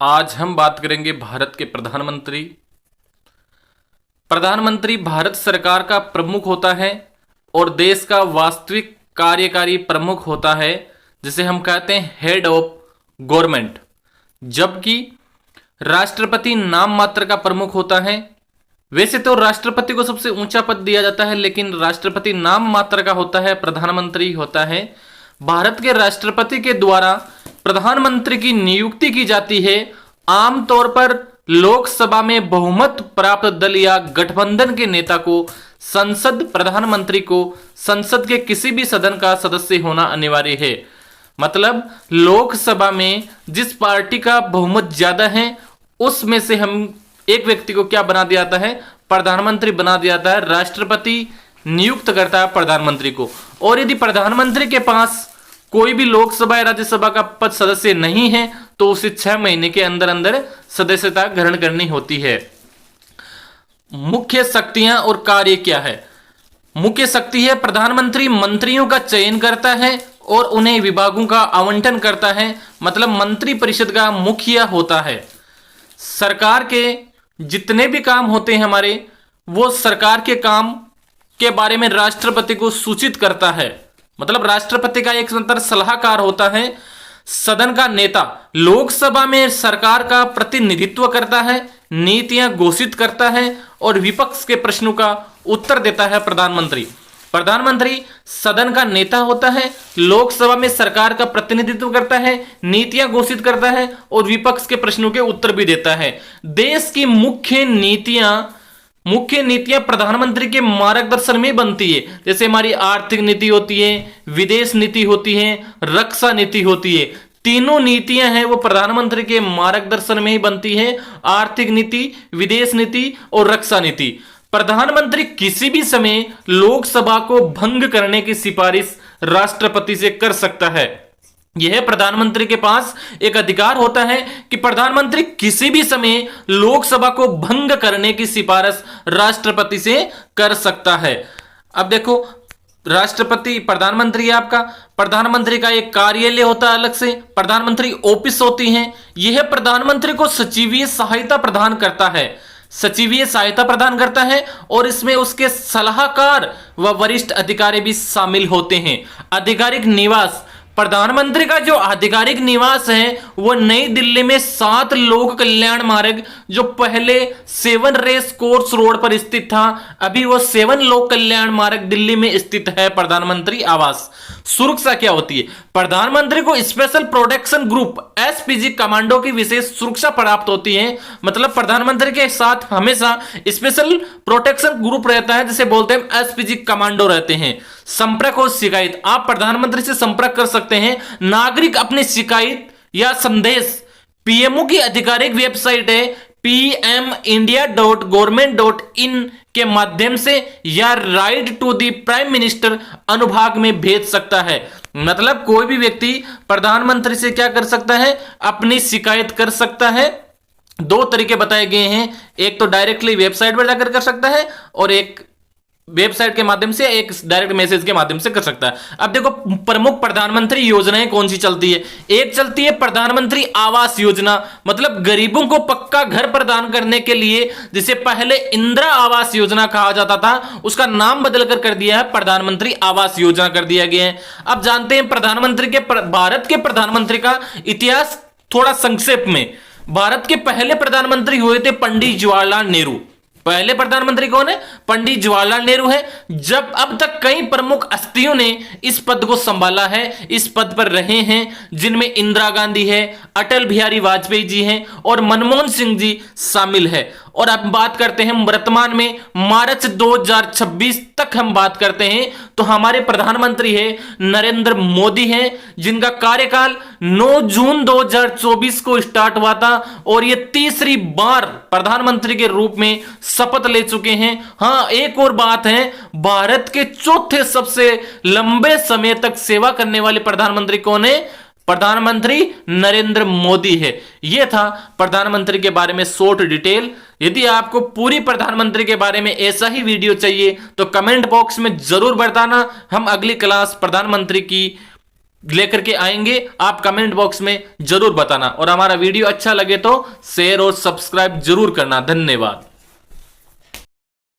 आज हम बात करेंगे भारत के प्रधानमंत्री। प्रधानमंत्री भारत सरकार का प्रमुख होता है और देश का वास्तविक कार्यकारी प्रमुख होता है, जिसे हम कहते हैं हेड ऑफ गवर्नमेंट। जबकि राष्ट्रपति नाम मात्र का प्रमुख होता है। वैसे तो राष्ट्रपति को सबसे ऊंचा पद दिया जाता है, लेकिन राष्ट्रपति नाम मात्र का होता है, प्रधानमंत्री होता है। भारत के राष्ट्रपति के द्वारा प्रधानमंत्री की नियुक्ति की जाती है। आमतौर पर लोकसभा में बहुमत प्राप्त दल या गठबंधन के नेता को प्रधानमंत्री को संसद के किसी भी सदन का सदस्य होना अनिवार्य है। मतलब लोकसभा में जिस पार्टी का बहुमत ज्यादा है उसमें से हम एक व्यक्ति को क्या बना दिया जाता है, प्रधानमंत्री बना दिया जाता है। राष्ट्रपति नियुक्त करता है प्रधानमंत्री को। और यदि प्रधानमंत्री के पास कोई भी लोकसभा या राज्यसभा का पद सदस्य नहीं है तो उसे 6 महीने के अंदर अंदर सदस्यता ग्रहण करनी होती है। मुख्य शक्तियां और कार्य क्या है? मुख्य शक्ति है प्रधानमंत्री मंत्रियों का चयन करता है और उन्हें विभागों का आवंटन करता है। मतलब मंत्री परिषद का मुखिया होता है। सरकार के जितने भी काम होते हैं हमारे, वो सरकार के काम के बारे में राष्ट्रपति को सूचित करता है। मतलब राष्ट्रपति का एक सलाहकार होता है। सदन का नेता लोकसभा में सरकार का प्रतिनिधित्व करता है, नीतियां घोषित करता है और विपक्ष के प्रश्नों का उत्तर देता है प्रधानमंत्री। प्रधानमंत्री सदन का नेता होता है, लोकसभा में सरकार का प्रतिनिधित्व करता है, नीतियां घोषित करता है और विपक्ष के प्रश्नों के उत्तर भी देता है। देश की मुख्य नीतियां प्रधानमंत्री के मार्गदर्शन में बनती है। जैसे हमारी आर्थिक नीति होती है, विदेश नीति होती है, रक्षा नीति होती है। तीनों नीतियां हैं वो प्रधानमंत्री के मार्गदर्शन में ही बनती है। आर्थिक नीति, विदेश नीति और रक्षा नीति। प्रधानमंत्री किसी भी समय लोकसभा को भंग करने की सिफारिश राष्ट्रपति से कर सकता है। यह प्रधानमंत्री के पास एक अधिकार होता है कि प्रधानमंत्री किसी भी समय लोकसभा को भंग करने की सिफारिश राष्ट्रपति से कर सकता है। अब देखो, राष्ट्रपति प्रधानमंत्री आपका, प्रधानमंत्री का एक कार्यालय होता है अलग से, प्रधानमंत्री ऑफिस होती हैं। यह प्रधानमंत्री को सचिवीय सहायता प्रदान करता है। सचिवीय सहायता प्रदान करता है और इसमें उसके सलाहकार व वरिष्ठ अधिकारी भी शामिल होते हैं। आधिकारिक निवास, प्रधानमंत्री का जो आधिकारिक निवास है वो नई दिल्ली में 7 लोक कल्याण मार्ग, जो पहले 7 रेस कोर्स रोड पर स्थित था, अभी वो 7 लोक कल्याण मार्ग दिल्ली में स्थित है प्रधानमंत्री आवास। सुरक्षा क्या होती है? प्रधानमंत्री को special protection group SPG commando की विशेष सुरक्षा प्राप्त होती है। मतलब प्रधानमंत्री के साथ हमेशा स्पेशल प्रोटेक्शन ग्रुप रहता है, जिसे बोलते हैं एसपीजी कमांडो रहते हैं। संपर्क और शिकायत, आप प्रधानमंत्री से संपर्क कर सकते हैं। नागरिक अपनी शिकायत या संदेश पीएमओ की आधिकारिक वेबसाइट है pmindia.government.in के माध्यम से या write to the prime minister अनुभाग में भेज सकता है। मतलब कोई भी व्यक्ति प्रधानमंत्री से क्या कर सकता है, अपनी शिकायत कर सकता है। 2 तरीके बताए गए हैं, एक तो डायरेक्टली वेबसाइट पर जाकर कर सकता है और एक वेबसाइट के माध्यम से, एक डायरेक्ट मैसेज के माध्यम से कर सकता है। अब देखो प्रमुख प्रधानमंत्री योजनाएं कौन सी चलती है। एक चलती है प्रधानमंत्री आवास योजना, मतलब गरीबों को पक्का घर प्रदान करने के लिए, जिसे पहले इंदिरा आवास योजना कहा जाता था, उसका नाम बदलकर कर दिया है प्रधानमंत्री आवास योजना कर दिया गया है। अब जानते हैं भारत के प्रधानमंत्री का इतिहास थोड़ा संक्षेप में। भारत के पहले प्रधानमंत्री हुए थे पंडित जवाहरलाल नेहरू। पहले प्रधानमंत्री कौन है? पंडित जवाहरलाल नेहरू है। जब अब तक कई प्रमुख हस्तियों ने इस पद को संभाला है, इस पद पर रहे हैं, जिनमें इंदिरा गांधी है, अटल बिहारी वाजपेयी जी हैं और मनमोहन सिंह जी शामिल है। और अब बात करते हैं वर्तमान में, मार्च 2026 तक हम बात करते हैं तो हमारे प्रधानमंत्री है नरेंद्र मोदी हैं, जिनका कार्यकाल 9 जून 2024 को स्टार्ट हुआ था और ये तीसरी बार प्रधानमंत्री के रूप में शपथ ले चुके हैं। हां, एक और बात है, भारत के चौथे सबसे लंबे समय तक सेवा करने वाले प्रधानमंत्री कौन है? प्रधानमंत्री नरेंद्र मोदी है। यह था प्रधानमंत्री के बारे में शॉर्ट डिटेल। यदि आपको पूरी प्रधानमंत्री के बारे में ऐसा ही वीडियो चाहिए तो कमेंट बॉक्स में जरूर बताना। हम अगली क्लास प्रधानमंत्री की लेकर के आएंगे, आप कमेंट बॉक्स में जरूर बताना। और हमारा वीडियो अच्छा लगे तो शेयर और सब्सक्राइब जरूर करना। धन्यवाद।